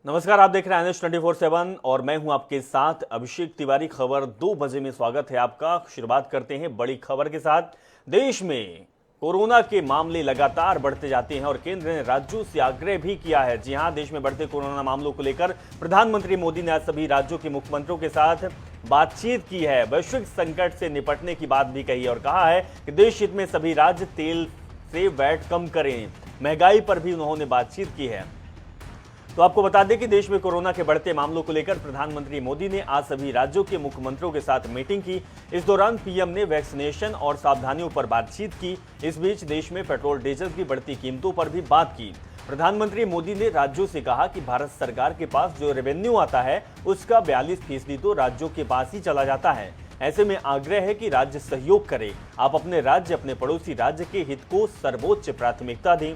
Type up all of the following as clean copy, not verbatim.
नमस्कार, आप देख रहे हैं एनएच 24/7 और मैं हूं आपके साथ अभिषेक तिवारी। खबर 2 बजे में स्वागत है आपका। शुरुआत करते हैं बड़ी खबर के साथ। देश में कोरोना के मामले लगातार बढ़ते जाते हैं और केंद्र ने राज्यों से आग्रह भी किया है। जी हां, देश में बढ़ते कोरोना मामलों को लेकर प्रधानमंत्री मोदी ने आज सभी राज्यों के मुख्यमंत्रियों के साथ बातचीत की है। वैश्विक संकट से निपटने की बात भी कही है और कहा है कि देश हित में सभी राज्य तेल से वैट कम करें। महंगाई पर भी उन्होंने बातचीत की है। तो आपको बता दें कि देश में कोरोना के बढ़ते मामलों को लेकर प्रधानमंत्री मोदी ने आज सभी राज्यों के मुख्यमंत्रियों के साथ मीटिंग की। इस दौरान पीएम ने वैक्सीनेशन और सावधानियों पर बातचीत की। इस बीच देश में पेट्रोल डीजल की बढ़ती कीमतों पर भी बात की। प्रधानमंत्री मोदी ने राज्यों से कहा कि भारत सरकार के पास जो रेवेन्यू आता है उसका 42% तो राज्यों के पास ही चला जाता है। ऐसे में आग्रह है कि राज्य सहयोग करें। आप अपने राज्य, अपने पड़ोसी राज्य के हित को सर्वोच्च प्राथमिकता दें।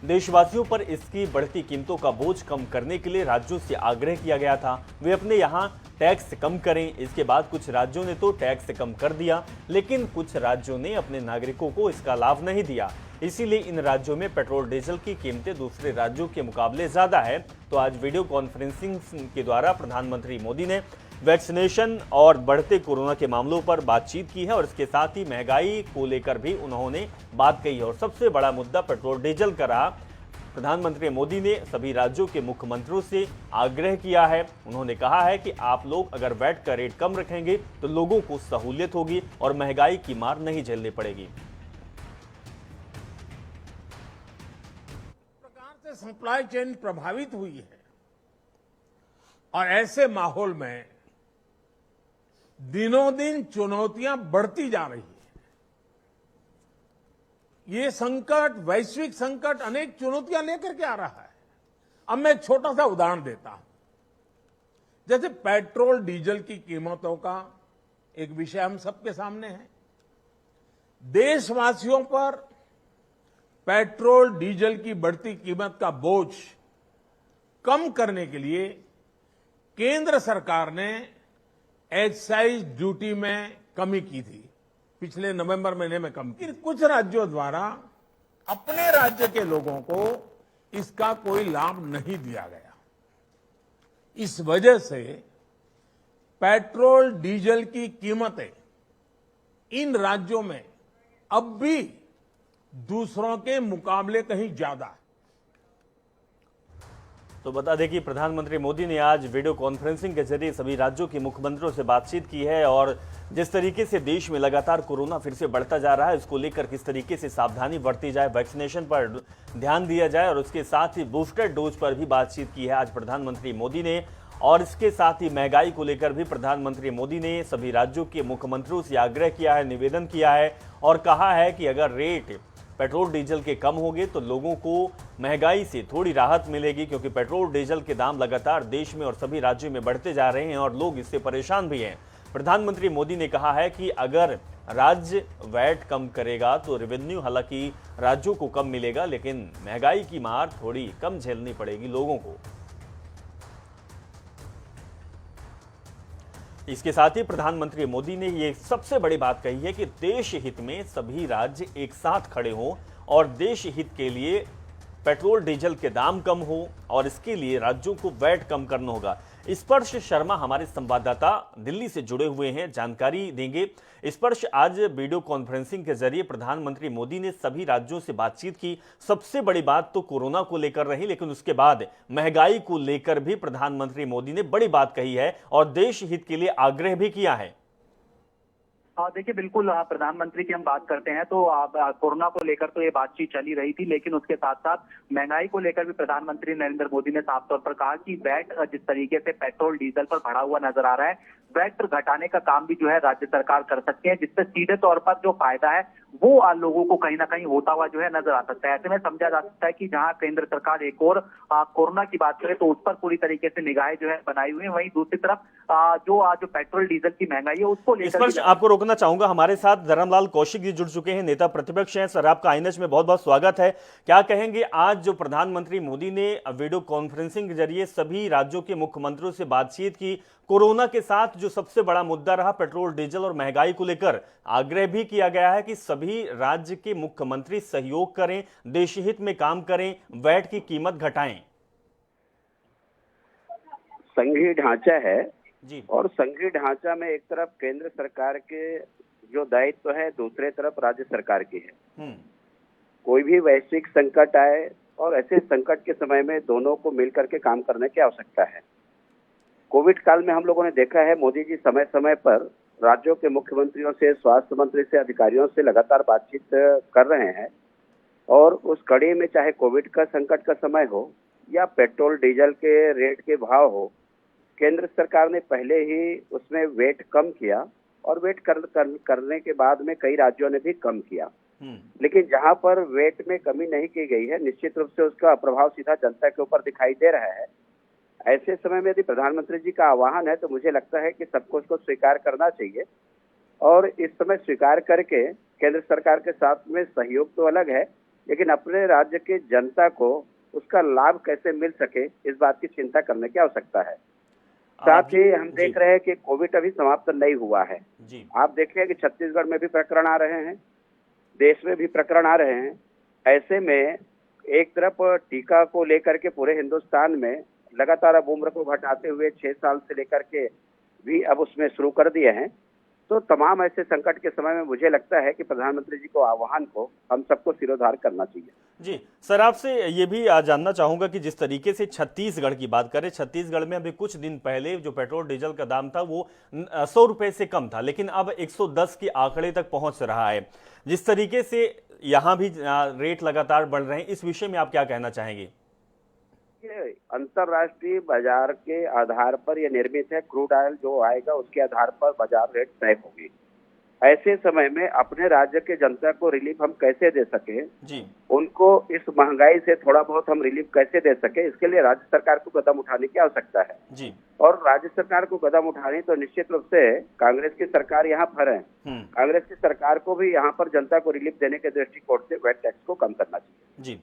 देशवासियों पर इसकी बढ़ती कीमतों का बोझ कम करने के लिए राज्यों से आग्रह किया गया था, वे अपने यहाँ टैक्स कम करें। इसके बाद कुछ राज्यों ने तो टैक्स कम कर दिया, लेकिन कुछ राज्यों ने अपने नागरिकों को इसका लाभ नहीं दिया। इसीलिए इन राज्यों में पेट्रोल डीजल की कीमतें दूसरे राज्यों के मुकाबले ज्यादा है। तो आज वीडियो कॉन्फ्रेंसिंग के द्वारा प्रधानमंत्री मोदी ने वैक्सीनेशन और बढ़ते कोरोना के मामलों पर बातचीत की है और इसके साथ ही महंगाई को लेकर भी उन्होंने बात कही है और सबसे बड़ा मुद्दा पेट्रोल डीजल का रहा। प्रधानमंत्री मोदी ने सभी राज्यों के मुख्यमंत्रियों से आग्रह किया है। उन्होंने कहा है कि आप लोग अगर वैट का रेट कम रखेंगे तो लोगों को सहूलियत होगी और महंगाई की मार नहीं झेलनी पड़ेगी। प्रकार से सप्लाई चेन प्रभावित हुई है और ऐसे माहौल में दिनों दिन चुनौतियां बढ़ती जा रही है। ये संकट, वैश्विक संकट, अनेक चुनौतियां लेकर के आ रहा है। अब मैं एक छोटा सा उदाहरण देता हूं। जैसे पेट्रोल डीजल की कीमतों का एक विषय हम सबके सामने है। देशवासियों पर पेट्रोल डीजल की बढ़ती कीमत का बोझ कम करने के लिए केंद्र सरकार ने एक्साइज ड्यूटी में कमी की थी। पिछले नवंबर महीने में कम की। कुछ राज्यों द्वारा अपने राज्य के लोगों को इसका कोई लाभ नहीं दिया गया। इस वजह से पेट्रोल डीजल की कीमतें इन राज्यों में अब भी दूसरों के मुकाबले कहीं ज्यादा है। तो बता दें कि प्रधानमंत्री मोदी ने आज वीडियो कॉन्फ्रेंसिंग के जरिए सभी राज्यों के मुख्यमंत्रियों से बातचीत की है और जिस तरीके से देश में लगातार कोरोना फिर से बढ़ता जा रहा है, इसको लेकर किस तरीके से सावधानी बरती जाए, वैक्सीनेशन पर ध्यान दिया जाए और उसके साथ ही बूस्टर डोज पर भी बातचीत की है आज प्रधानमंत्री मोदी ने। और इसके साथ ही महंगाई को लेकर भी प्रधानमंत्री मोदी ने सभी राज्यों के मुख्यमंत्रियों से आग्रह किया है, निवेदन किया है और कहा है कि अगर रेट पेट्रोल डीजल के कम होंगे तो लोगों को महंगाई से थोड़ी राहत मिलेगी, क्योंकि पेट्रोल डीजल के दाम लगातार देश में और सभी राज्यों में बढ़ते जा रहे हैं और लोग इससे परेशान भी हैं। प्रधानमंत्री मोदी ने कहा है कि अगर राज्य वैट कम करेगा तो रेवेन्यू हालांकि राज्यों को कम मिलेगा, लेकिन महंगाई की मार थोड़ी कम झेलनी पड़ेगी लोगों को। इसके साथ ही प्रधानमंत्री मोदी ने ये सबसे बड़ी बात कही है कि देश हित में सभी राज्य एक साथ खड़े हों और देश हित के लिए पेट्रोल डीजल के दाम कम हो और इसके लिए राज्यों को वैट कम करना होगा। स्पर्श शर्मा हमारे संवाददाता दिल्ली से जुड़े हुए हैं, जानकारी देंगे। स्पर्श, आज वीडियो कॉन्फ्रेंसिंग के जरिए प्रधानमंत्री मोदी ने सभी राज्यों से बातचीत की। सबसे बड़ी बात तो कोरोना को लेकर रही, लेकिन उसके बाद महंगाई को लेकर भी प्रधानमंत्री मोदी ने बड़ी बात कही है और देश हित के लिए आग्रह भी किया है। देखिए, बिल्कुल प्रधानमंत्री की हम बात करते हैं तो कोरोना को लेकर तो ये बातचीत चली रही थी, लेकिन उसके साथ साथ महंगाई को लेकर भी प्रधानमंत्री नरेंद्र मोदी ने साफ तौर पर कहा कि वैट जिस तरीके से पेट्रोल डीजल पर बढ़ा हुआ नजर आ रहा है, वैट पर घटाने का काम भी जो है राज्य सरकार कर सकती है, जिससे सीधे तौर पर जो फायदा है वो लोगों को कहीं ना कहीं होता हुआ जो है नजर आ सकता है। ऐसे में समझा जा सकता है कि जहां केंद्र सरकार एक और कोरोना की बात करे तो उस पर पूरी तरीके से निगाहें जो है बनाई हुई है, वहीं दूसरी तरफ जो पेट्रोल डीजल की महंगाई है उसको लेकर आपको रोकना चाहूंगा, हमारे साथ धर्मलाल कौशिक जी जुड़ चुके हैं, नेता प्रतिपक्ष हैं। सर, आपका आईएनएच में बहुत बहुत स्वागत है। क्या कहेंगे, आज जो प्रधानमंत्री मोदी ने वीडियो कॉन्फ्रेंसिंग के जरिए सभी राज्यों के मुख्यमंत्रियों से बातचीत की, कोरोना के साथ जो सबसे बड़ा मुद्दा रहा पेट्रोल डीजल और महंगाई को लेकर आग्रह भी किया गया है कि सभी राज्य के मुख्यमंत्री सहयोग करें, देश हित में काम करें, वैट की कीमत घटाएं। संघीय ढांचा है जी। और संघीय ढांचा में एक तरफ केंद्र सरकार के जो दायित्व है, दूसरे तरफ राज्य सरकार की है। कोई भी वैश्विक संकट आए और ऐसे संकट के समय में दोनों को मिलकर के काम करने की आवश्यकता है। कोविड काल में हम लोगों ने देखा है मोदी जी समय समय पर राज्यों के मुख्यमंत्रियों से, स्वास्थ्य मंत्री से, अधिकारियों से लगातार बातचीत कर रहे हैं और उस कड़ी में चाहे कोविड का संकट का समय हो या पेट्रोल डीजल के रेट के भाव हो, केंद्र सरकार ने पहले ही उसमें वेट कम किया और वेट करने के बाद में कई राज्यों ने भी कम किया। लेकिन जहां पर वेट में कमी नहीं की गई है, निश्चित रूप से उसका प्रभाव सीधा जनता के ऊपर दिखाई दे रहा है। ऐसे समय में यदि प्रधानमंत्री जी का आह्वान है तो मुझे लगता है कि सबको उसको स्वीकार करना चाहिए और इस समय स्वीकार करके केंद्र सरकार के साथ में सहयोग तो अलग है, लेकिन अपने राज्य के जनता को उसका लाभ कैसे मिल सके इस बात की चिंता करने की आवश्यकता है। साथ ही हम देख रहे हैं कि कोविड अभी समाप्त नहीं हुआ है। आप देखिए कि छत्तीसगढ़ में भी प्रकरण आ रहे हैं, देश में भी प्रकरण आ रहे हैं। ऐसे में एक तरफ टीका को लेकर के पूरे हिंदुस्तान में लगातार अब उम्र को घटाते हुए 6 साल से लेकर के भी अब उसमें शुरू कर दिए हैं। तो तमाम ऐसे संकट के समय में मुझे लगता है कि प्रधानमंत्री जी को आह्वान को हम सबको सिरोधार करना चाहिए। जी सर, आपसे ये भी जानना चाहूंगा कि जिस तरीके से छत्तीसगढ़ की बात करें, छत्तीसगढ़ में अभी कुछ दिन पहले जो पेट्रोल डीजल का दाम था वो 100 रुपए से कम था, लेकिन अब 110 के आंकड़े तक पहुंच रहा है। जिस तरीके से यहाँ भी रेट लगातार बढ़ रहे हैं, इस विषय में आप क्या कहना चाहेंगे? अंतरराष्ट्रीय बाजार के आधार पर यह निर्मित है। क्रूड ऑयल जो आएगा उसके आधार पर बाजार रेट तय होगी। ऐसे समय में अपने राज्य के जनता को रिलीफ हम कैसे दे सके जी, उनको इस महंगाई से थोड़ा बहुत हम रिलीफ कैसे दे सके, इसके लिए राज्य सरकार को कदम उठाने की आवश्यकता है जी। और राज्य सरकार को कदम उठानी तो निश्चित रूप से कांग्रेस की सरकार यहाँ पर है। कांग्रेस की सरकार को भी यहाँ पर जनता को रिलीफ देने के दृष्टिकोण से वैट टैक्स को कम करना चाहिए जी।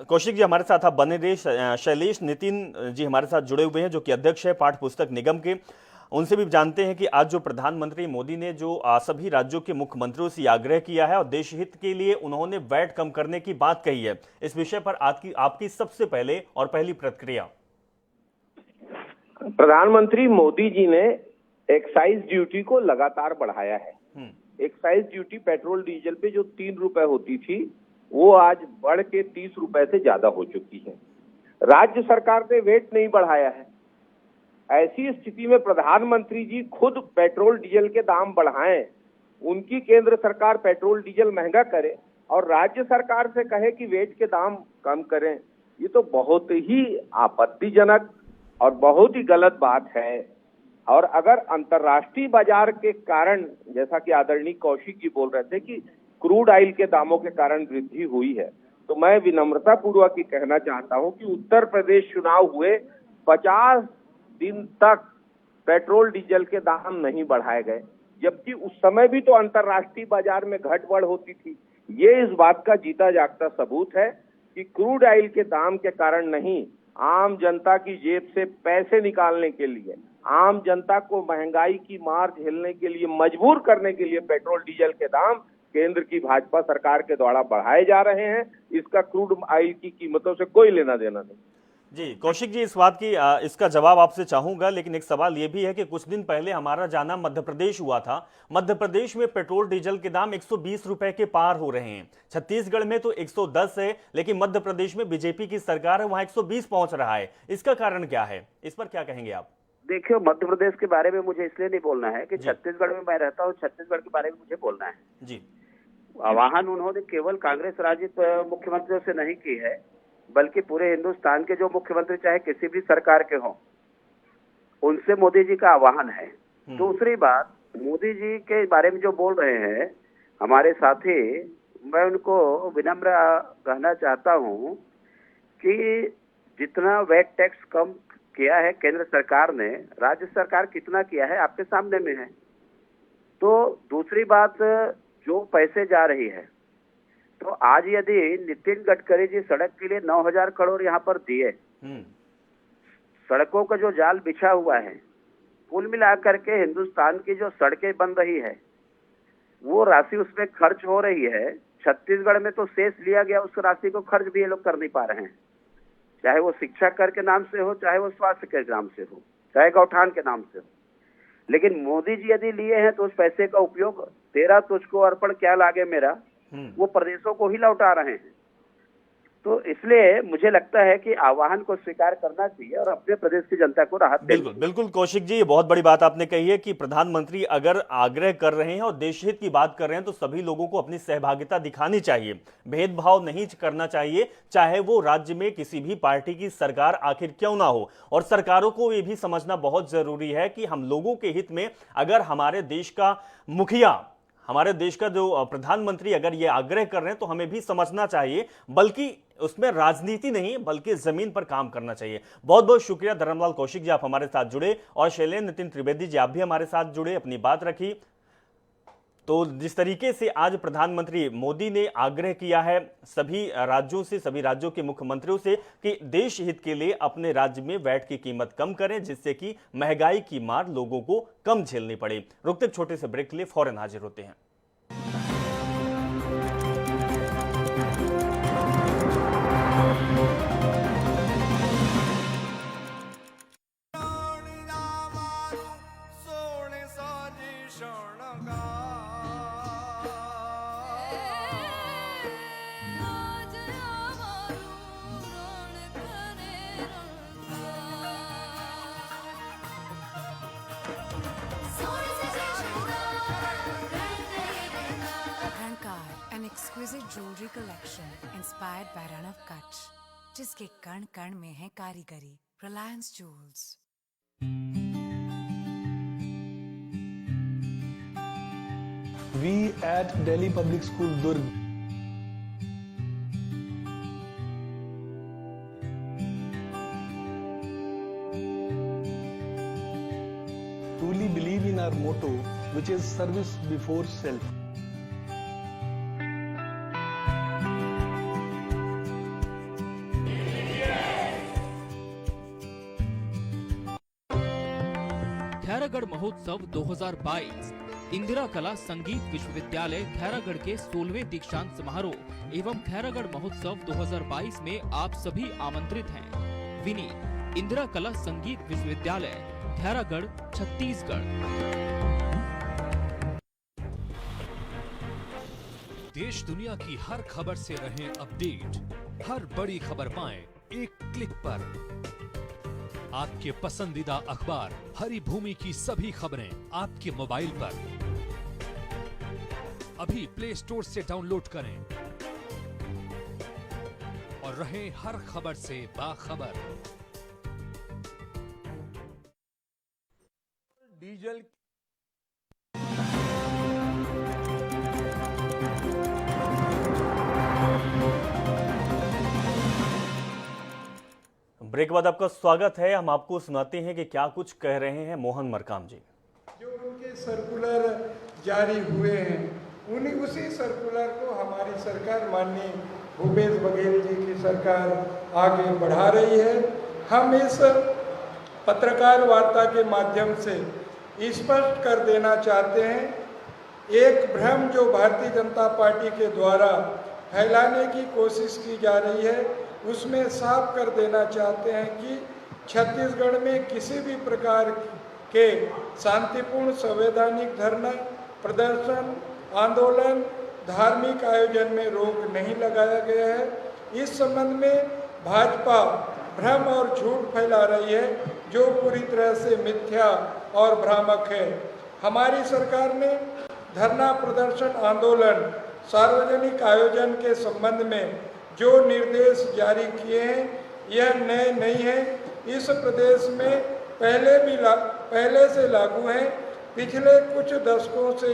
कौशिक जी हमारे साथ आप बने रहे। शैलेश नितिन जी हमारे साथ जुड़े हुए हैं, जो कि अध्यक्ष है पाठ्य पुस्तक निगम के। उनसे भी जानते हैं कि आज जो प्रधानमंत्री मोदी ने जो सभी राज्यों के मुख्यमंत्रियों से आग्रह किया है और देश हित के लिए उन्होंने वैट कम करने की बात कही है, इस विषय पर आपकी सबसे पहले और पहली प्रतिक्रिया। प्रधानमंत्री मोदी जी ने एक्साइज ड्यूटी को लगातार बढ़ाया है। एक्साइज ड्यूटी पेट्रोल डीजल पे जो 3 रुपए होती थी वो आज बढ़ के 30 रुपए से ज्यादा हो चुकी है। राज्य सरकार ने वेट नहीं बढ़ाया है। ऐसी स्थिति में प्रधानमंत्री जी खुद पेट्रोल डीजल के दाम बढ़ाएं, उनकी केंद्र सरकार पेट्रोल डीजल महंगा करे और राज्य सरकार से कहे कि वेट के दाम कम करें, ये तो बहुत ही आपत्तिजनक और बहुत ही गलत बात है। और अगर अंतर्राष्ट्रीय बाजार के कारण, जैसा कि आदरणीय कौशिक जी बोल रहे थे कि क्रूड ऑयल के दामों के कारण वृद्धि हुई है, तो मैं विनम्रता पूर्वक ही कहना चाहता हूं कि उत्तर प्रदेश चुनाव हुए 50 दिन तक पेट्रोल डीजल के दाम नहीं बढ़ाए गए, जबकि उस समय भी तो अंतर्राष्ट्रीय बाजार में घट बढ़ होती थी। ये इस बात का जीता जागता सबूत है कि क्रूड ऑयल के दाम के कारण नहीं, आम जनता की जेब से पैसे निकालने के लिए, आम जनता को महंगाई की मार झेलने के लिए मजबूर करने के लिए पेट्रोल डीजल के दाम केंद्र की भाजपा सरकार के द्वारा बढ़ाए जा रहे हैं। इसका क्रूड ऑयल की कीमतों से कोई लेना देना नहीं। जी कौशिक जी, इस बात की इसका जवाब आपसे चाहूंगा, लेकिन एक सवाल यह भी है कि कुछ दिन पहले हमारा जाना मध्य प्रदेश हुआ था। मध्य प्रदेश में पेट्रोल डीजल के दाम 120 रुपए के पार हो रहे हैं। छत्तीसगढ़ में तो 110 है, लेकिन मध्य प्रदेश में बीजेपी की सरकार है, वहां 120 पहुंच रहा है। इसका कारण क्या है, इस पर क्या कहेंगे आप? देखिए, मध्य प्रदेश के बारे में मुझे इसलिए नहीं बोलना है कि छत्तीसगढ़ में मैं रहता हूँ, छत्तीसगढ़ के बारे में मुझे बोलना है जी। आह्वान उन्होंने केवल कांग्रेस राजित मुख्यमंत्रियों से नहीं की है, बल्कि पूरे हिंदुस्तान के जो मुख्यमंत्री चाहे किसी भी सरकार के हों, उनसे मोदी जी का आह्वान है। दूसरी बात, मोदी जी के बारे में जो बोल रहे हैं हमारे साथी, मैं उनको विनम्र कहना चाहता हूं कि जितना वैट टैक्स कम किया है केंद्र सरकार ने, राज्य सरकार कितना किया है आपके सामने में है। तो दूसरी बात, जो पैसे जा रही है, तो आज यदि नितिन गडकरी जी सड़क के लिए 9,000 करोड़ यहाँ पर दिए, सड़कों का जो जाल बिछा हुआ है, कुल मिलाकर के हिंदुस्तान की जो सड़कें बन रही है वो राशि उसमें खर्च हो रही है। छत्तीसगढ़ में तो शेष लिया गया, उस राशि को खर्च भी ये लोग कर नहीं पा रहे हैं। चाहे वो शिक्षा कर के नाम से हो, चाहे वो स्वास्थ्य के नाम से हो, चाहे गौठान के नाम से हो। लेकिन मोदी जी यदि लिए हैं तो उस पैसे का उपयोग तेरा तुझको अर्पण क्या लागे मेरा, वो प्रदेशों को ही लौटा रहे हैं। तो इसलिए मुझे लगता है कि आह्वान को स्वीकार करना चाहिए और अपने प्रदेश की जनता को राहत देनी चाहिए। बिल्कुल कौशिक जी, ये बहुत बड़ी बात आपने कही है कि प्रधानमंत्री अगर आग्रह कर रहे हैं और देशहित की बात कर रहे हैं तो सभी लोगों को अपनी सहभागिता दिखानी चाहिए, भेदभाव नहीं करना चाहिए, चाहे वो राज्य में किसी भी पार्टी की सरकार आखिर क्यों ना हो। और सरकारों को ये भी समझना बहुत जरूरी है कि हम लोगों के हित में अगर हमारे देश का मुखिया, हमारे देश का जो प्रधानमंत्री अगर ये आग्रह कर रहे हैं तो हमें भी समझना चाहिए, बल्कि उसमें राजनीति नहीं बल्कि जमीन पर काम करना चाहिए। बहुत बहुत शुक्रिया धर्मलाल कौशिक जी, आप हमारे साथ जुड़े, और शैलेंद्र नितिन त्रिवेदी जी, आप भी हमारे साथ जुड़े, अपनी बात रखी। तो जिस तरीके से आज प्रधानमंत्री मोदी ने आग्रह किया है सभी राज्यों से, सभी राज्यों के मुख्यमंत्रियों से कि देश हित के लिए अपने राज्य में वैट की कीमत कम करें, जिससे कि महंगाई की मार लोगों को कम झेलनी पड़े। रुकते छोटे से ब्रेक के लिए फौरन हाजिर होते हैं। Exquisite jewelry collection inspired by Ran of Kutch, जिसके कण कण में है कारीगरी। Reliance Jewels। We at Delhi Public School Durg truly believe in our motto, which is service before self. Khairagarh महोत्सव 2022 इंदिरा कला संगीत विश्वविद्यालय खैरागढ़ के 16वें दीक्षांत समारोह एवं खैरागढ़ महोत्सव 2022 में आप सभी आमंत्रित हैं। विनी इंदिरा कला संगीत विश्वविद्यालय खैरागढ़, छत्तीसगढ़। देश दुनिया की हर खबर से रहें अपडेट, हर बड़ी खबर पाएं एक क्लिक पर। आपके पसंदीदा अखबार हरी भूमि की सभी खबरें आपके मोबाइल पर। अभी प्ले स्टोर से डाउनलोड करें और रहें हर खबर से बाखबर। डीजल ब्रेक के बाद आपका स्वागत है। हम आपको सुनाते हैं कि क्या कुछ कह रहे हैं मोहन मरकाम जी। जो उनके सर्कुलर जारी हुए हैं उसी सर्कुलर को हमारी सरकार माननीय भूपेश बघेल जी की सरकार आगे बढ़ा रही है। हम इस पत्रकार वार्ता के माध्यम से स्पष्ट कर देना चाहते हैं, एक भ्रम जो भारतीय जनता पार्टी के द्वारा फैलाने की कोशिश की जा रही है, उसमें साफ कर देना चाहते हैं कि छत्तीसगढ़ में किसी भी प्रकार के शांतिपूर्ण संवैधानिक धरना, प्रदर्शन, आंदोलन, धार्मिक आयोजन में रोक नहीं लगाया गया है। इस संबंध में भाजपा भ्रम और झूठ फैला रही है जो पूरी तरह से मिथ्या और भ्रामक है। हमारी सरकार ने धरना, प्रदर्शन, आंदोलन, सार्वजनिक आयोजन के संबंध में जो निर्देश जारी किए हैं यह नए नहीं है। इस प्रदेश में पहले से लागू हैं, पिछले कुछ दशकों से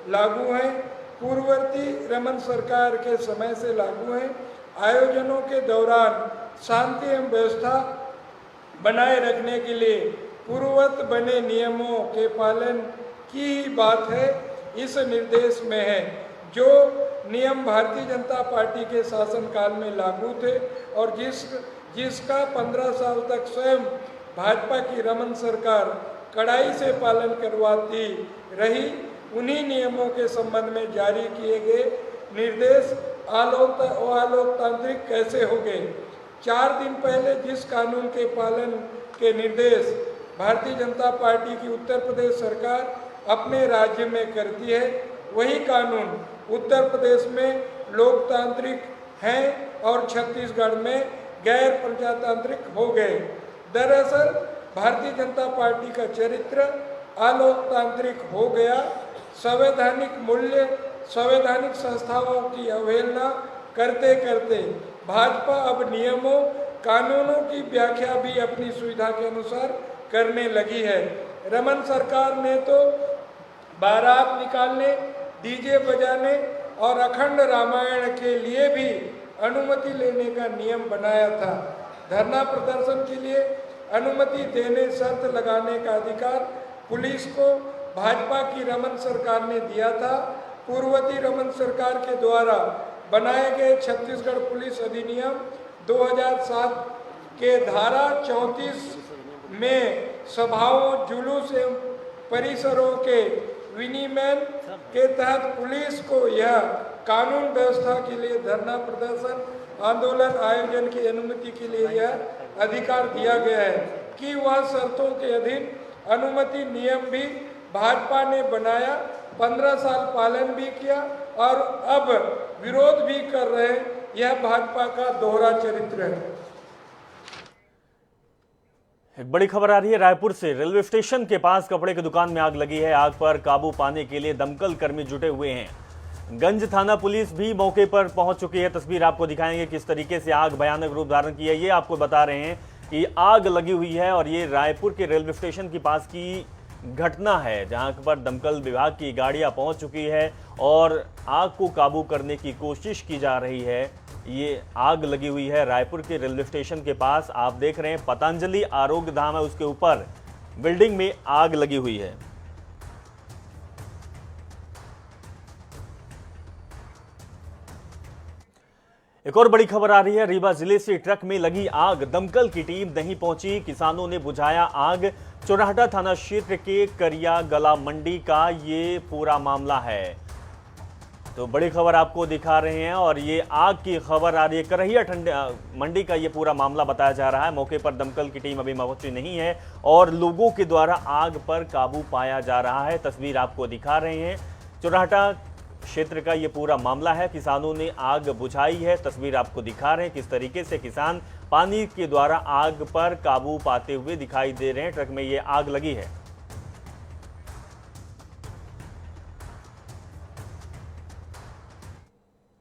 लागू हैं, पूर्ववर्ती रमन सरकार के समय से लागू हैं। आयोजनों के दौरान शांति एवं व्यवस्था बनाए रखने के लिए पूर्ववत बने नियमों के पालन की बात है, इस निर्देश में है। जो नियम भारतीय जनता पार्टी के शासनकाल में लागू थे और जिसका 15 साल तक स्वयं भाजपा की रमन सरकार कड़ाई से पालन करवाती रही, उन्हीं नियमों के संबंध में जारी किए गए निर्देश अलोकतांत्रिक कैसे हो गए। 4 दिन पहले जिस कानून के पालन के निर्देश भारतीय जनता पार्टी की उत्तर प्रदेश सरकार अपने राज्य में करती है, वही कानून उत्तर प्रदेश में लोकतांत्रिक हैं और छत्तीसगढ़ में गैर प्रजातांत्रिक हो गए। दरअसल भारतीय जनता पार्टी का चरित्र अलोकतांत्रिक हो गया। संवैधानिक मूल्य, संवैधानिक संस्थाओं की अवहेलना करते करते भाजपा अब नियमों, कानूनों की व्याख्या भी अपनी सुविधा के अनुसार करने लगी है। रमन सरकार ने तो बारात निकालने, डीजे बजाने और अखंड रामायण के लिए भी अनुमति लेने का नियम बनाया था। धरना प्रदर्शन के लिए अनुमति देने, शर्त लगाने का अधिकार पुलिस को भाजपा की रमन सरकार ने दिया था। पूर्ववर्ती रमन सरकार के द्वारा बनाए गए छत्तीसगढ़ पुलिस अधिनियम 2007 के धारा 34 में सभाओं, जुलूस एवं परिसरों के विनियमन के तहत पुलिस को यह कानून व्यवस्था के लिए धरना प्रदर्शन, आंदोलन आयोजन की अनुमति के लिए यह अधिकार दिया गया है कि वह शर्तों के अधीन अनुमति नियम भी भाजपा ने बनाया, 15 साल पालन भी किया और अब विरोध भी कर रहे हैं। यह भाजपा का दोहरा चरित्र है। एक बड़ी खबर आ रही है रायपुर से। रेलवे स्टेशन के पास कपड़े की दुकान में आग लगी है। आग पर काबू पाने के लिए दमकल कर्मी जुटे हुए हैं। गंज थाना पुलिस भी मौके पर पहुंच चुकी है। तस्वीर आपको दिखाएंगे किस तरीके से आग भयानक रूप धारण की है। ये आपको बता रहे हैं कि आग लगी हुई है और ये रायपुर के रेलवे स्टेशन के पास की घटना है, जहां पर दमकल विभाग की गाड़ियां पहुंच चुकी है और आग को काबू करने की कोशिश की जा रही है। ये आग लगी हुई है रायपुर के रेलवे स्टेशन के पास। आप देख रहे हैं पतंजलि आरोग्य धाम है, उसके ऊपर बिल्डिंग में आग लगी हुई है। एक और बड़ी खबर आ रही है। रीवा जिले से ट्रक में लगी आग, दमकल की टीम नहीं पहुंची, किसानों ने बुझाया आग। चौराहटा थाना क्षेत्र के करिया गला मंडी का ये पूरा मामला है। तो बड़ी खबर आपको दिखा रहे हैं और ये आग की खबर आ रही है। करहिया मंडी का ये पूरा मामला बताया जा रहा है। मौके पर दमकल की टीम अभी पहुंची नहीं है और लोगों के द्वारा आग पर काबू पाया जा रहा है। तस्वीर आपको दिखा रहे हैं। चौराहटा क्षेत्र का ये पूरा मामला है। किसानों ने आग बुझाई है। तस्वीर आपको दिखा रहे हैं किस तरीके से किसान पानी के द्वारा आग पर काबू पाते हुए दिखाई दे रहे हैं। ट्रक में ये आग लगी है।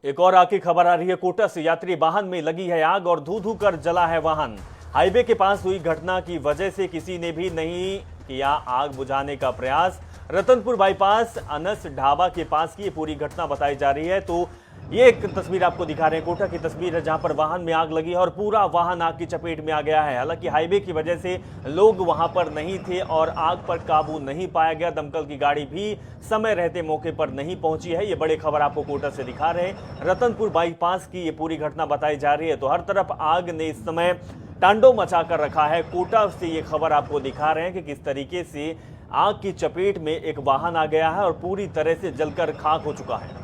एक और आग की खबर आ रही है। कोटा से यात्री वाहन में लगी है आग और धू धू कर जला है वाहन। हाईवे के पास हुई घटना की वजह से किसी ने भी नहीं किया आग बुझाने का प्रयास। रतनपुर बाईपास अनस ढाबा के पास की ये पूरी घटना बताई जा रही है। तो ये एक तस्वीर आपको दिखा रहे हैं, कोटा की तस्वीर है, जहां पर वाहन में आग लगी है और पूरा वाहन आग की चपेट में आ गया है। हालांकि हाईवे की वजह से लोग वहां पर नहीं थे और आग पर काबू नहीं पाया गया। दमकल की गाड़ी भी समय रहते मौके पर नहीं पहुंची है। ये बड़ी खबर आपको कोटा से दिखा रहे हैं। रतनपुर बाईपास की ये पूरी घटना बताई जा रही है। तो हर तरफ आग ने इस समय तांडव मचाकर रखा है। कोटा से ये खबर आपको दिखा रहे हैं कि किस तरीके से आग की चपेट में एक वाहन आ गया है और पूरी तरह से जलकर खाक हो चुका है।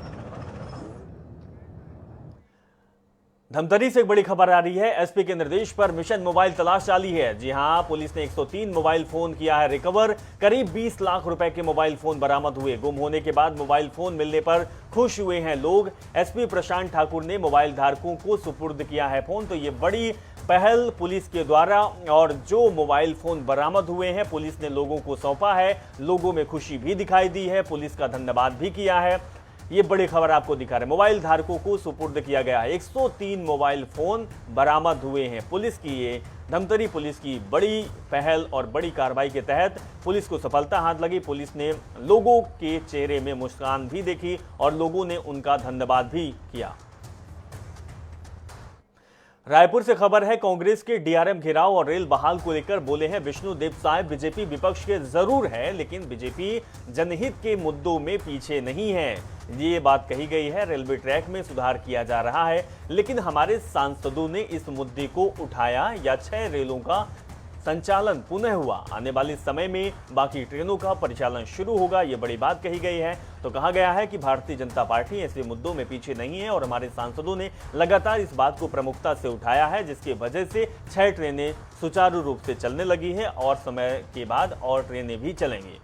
धमतरी से एक बड़ी खबर आ रही है। एसपी के निर्देश पर मिशन मोबाइल तलाश जारी है। जी हां, पुलिस ने 103 मोबाइल फोन किया है रिकवर। करीब 20 लाख रुपए के मोबाइल फोन बरामद हुए। गुम होने के बाद मोबाइल फोन मिलने पर खुश हुए हैं लोग। एसपी प्रशांत ठाकुर ने मोबाइल धारकों को सुपुर्द किया है फोन। तो ये बड़ी पहल पुलिस के द्वारा और जो मोबाइल फोन बरामद हुए हैं पुलिस ने लोगों को सौंपा है। लोगों में खुशी भी दिखाई दी है, पुलिस का धन्यवाद भी किया है। ये बड़ी खबर आपको दिखा रहे हैं। मोबाइल धारकों को सुपुर्द किया गया है। 103 मोबाइल फोन बरामद हुए हैं। पुलिस की ये धमतरी पुलिस की बड़ी पहल और बड़ी कार्रवाई के तहत पुलिस को सफलता हाथ लगी। पुलिस ने लोगों के चेहरे में मुस्कान भी देखी और लोगों ने उनका धन्यवाद भी किया। रायपुर से खबर है। कांग्रेस के डीआरएम घेराव और रेल बहाल को लेकर बोले हैं विष्णुदेव साहब, बीजेपी विपक्ष के जरूर है लेकिन बीजेपी जनहित के मुद्दों में पीछे नहीं है। ये बात कही गई है। रेलवे ट्रैक में सुधार किया जा रहा है लेकिन हमारे सांसदों ने इस मुद्दे को उठाया या 6 रेलों का संचालन पुनः हुआ। आने वाले समय में बाकी ट्रेनों का परिचालन शुरू होगा, ये बड़ी बात कही गई है। तो कहा गया है कि भारतीय जनता पार्टी ऐसे मुद्दों में पीछे नहीं है और हमारे सांसदों ने लगातार इस बात को प्रमुखता से उठाया है, जिसकी वजह से 6 ट्रेनें सुचारू रूप से चलने लगी है और समय के बाद और ट्रेनें भी चलेंगी।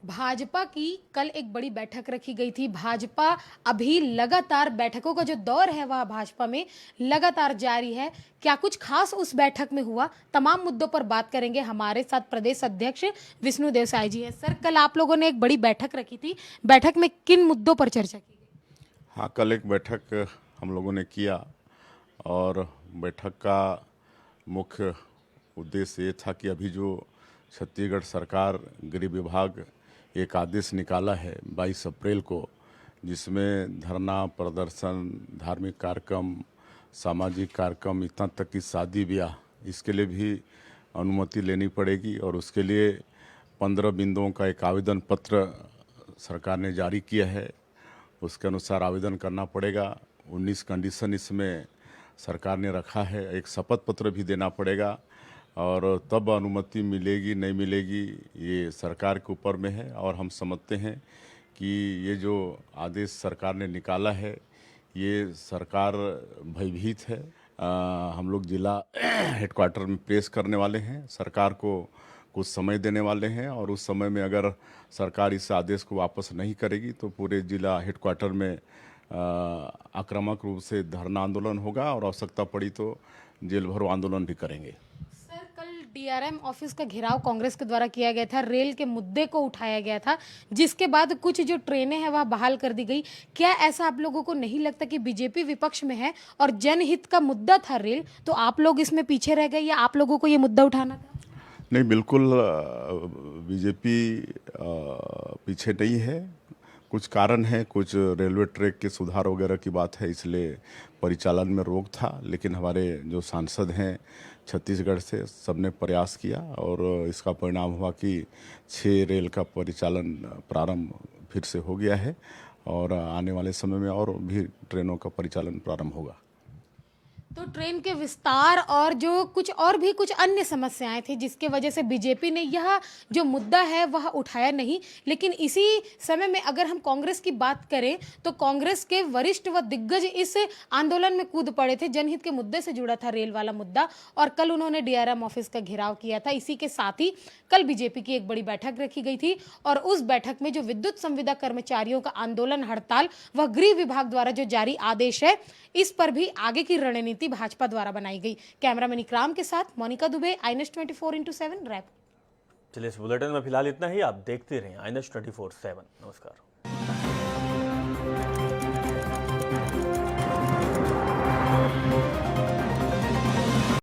भाजपा की कल एक बड़ी बैठक रखी गई थी। भाजपा अभी लगातार बैठकों का जो दौर है वह भाजपा में लगातार जारी है। क्या कुछ खास उस बैठक में हुआ, तमाम मुद्दों पर बात करेंगे। हमारे साथ प्रदेश अध्यक्ष विष्णुदेव साय जी हैं। सर, कल आप लोगों ने एक बड़ी बैठक रखी थी, बैठक में किन मुद्दों पर चर्चा की गई? हाँ, कल एक बैठक हम लोगों ने किया और बैठक का मुख्य उद्देश्य ये था कि अभी जो छत्तीसगढ़ सरकार गृह विभाग एक आदेश निकाला है 22 अप्रैल को, जिसमें धरना प्रदर्शन, धार्मिक कार्यक्रम, सामाजिक कार्यक्रम, इतना तक कि शादी ब्याह, इसके लिए भी अनुमति लेनी पड़ेगी और उसके लिए 15 बिंदुओं का एक आवेदन पत्र सरकार ने जारी किया है। उसके अनुसार आवेदन करना पड़ेगा। 19 कंडीशन इसमें सरकार ने रखा है। एक शपथ पत्र भी देना पड़ेगा और तब अनुमति मिलेगी नहीं मिलेगी ये सरकार के ऊपर में है। और हम समझते हैं कि ये जो आदेश सरकार ने निकाला है ये सरकार भयभीत है। हम लोग जिला हेडक्वार्टर में प्रेस करने वाले हैं, सरकार को कुछ समय देने वाले हैं और उस समय में अगर सरकार इस आदेश को वापस नहीं करेगी तो पूरे जिला हेडक्वार्टर में आक्रामक रूप से धरना आंदोलन होगा और आवश्यकता पड़ी तो जेल भरो आंदोलन भी करेंगे। डीआरएम ऑफिस का घेराव कांग्रेस के द्वारा किया गया था, रेल के मुद्दे को उठाया गया था, जिसके बाद कुछ जो ट्रेनें हैं वह बहाल कर दी गई। क्या ऐसा आप लोगों को नहीं लगता कि बीजेपी विपक्ष में है और जनहित का मुद्दा था रेल, तो आप लोग इसमें पीछे रह गए या आप लोगों को ये मुद्दा उठाना था? नहीं, बिल्कुल बीजेपी पीछे नहीं है। कुछ कारण है, कुछ रेलवे ट्रैक के सुधार वगैरह की बात है, इसलिए परिचालन में रोक था। लेकिन हमारे जो सांसद हैं छत्तीसगढ़ से, सबने प्रयास किया और इसका परिणाम हुआ कि 6 रेल का परिचालन प्रारंभ फिर से हो गया है और आने वाले समय में और भी ट्रेनों का परिचालन प्रारंभ होगा। तो ट्रेन के विस्तार और जो कुछ अन्य समस्याएं थी जिसके वजह से बीजेपी ने यह जो मुद्दा है वह उठाया नहीं। लेकिन इसी समय में अगर हम कांग्रेस की बात करें तो कांग्रेस के वरिष्ठ व दिग्गज इस आंदोलन में कूद पड़े थे। जनहित के मुद्दे से जुड़ा था रेल वाला मुद्दा और कल उन्होंने डीआरएम ऑफिस का घेराव किया था। इसी के साथ ही कल बीजेपी की एक बड़ी बैठक रखी गई थी और उस बैठक में जो विद्युत संविदा कर्मचारियों का आंदोलन, हड़ताल व गृह विभाग द्वारा जो जारी आदेश है, इस पर भी आगे की रणनीति भाजपा द्वारा बनाई गई। कैमरामैन इकराम के साथ मोनिका दुबे, आईएनएस 24x7 रायपुर। चलिए, इस बुलेटिन में फिलहाल इतना ही। आप देखते रहें आईएनएस 24/7। नमस्कार।